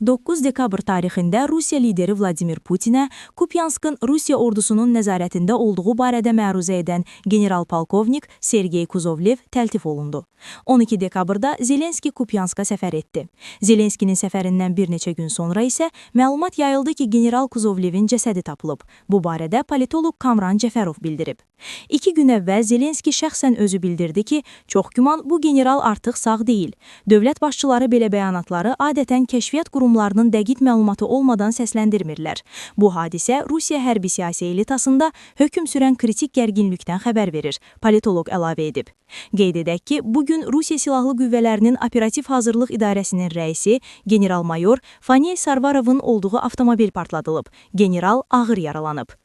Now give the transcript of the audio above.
9 dekabr tarixində Rusiya lideri Vladimir Putinə Kupyanskın Rusiya ordusunun nəzarətində olduğu barədə məruzə edən general-polkovnik Sergey Kuzovlev təltif olundu. 12 dekabrda Zelenski Kupyanska səfər etdi. Zelenskinin səfərindən bir neçə gün sonra isə məlumat yayıldı ki, general Kuzovlevin cəsədi tapılıb. Bu barədə politoloq Kamran Cəfərov bildirib. 2 gün əvvəl Zelenski şəxsən özü bildirdi ki, çox güman bu general artıq sağ deyil. Dövlət başçıları belə bəyanatları adətən kəşfiyyat qurumlarının dəqiq məlumatı olmadan səsləndirmirlər. Bu hadisə Rusiya hərbi-siyasi elitasında hökm sürən kritik gərginlikdən xəbər verir, politoloq əlavə edib. Qeyd edək ki, bugün Rusiya Silahlı Qüvvələrinin Operativ Hazırlıq İdarəsinin rəisi general-mayor Faniyy Sarvarovun olduğu avtomobil partladılıb. General ağır yaralanıb.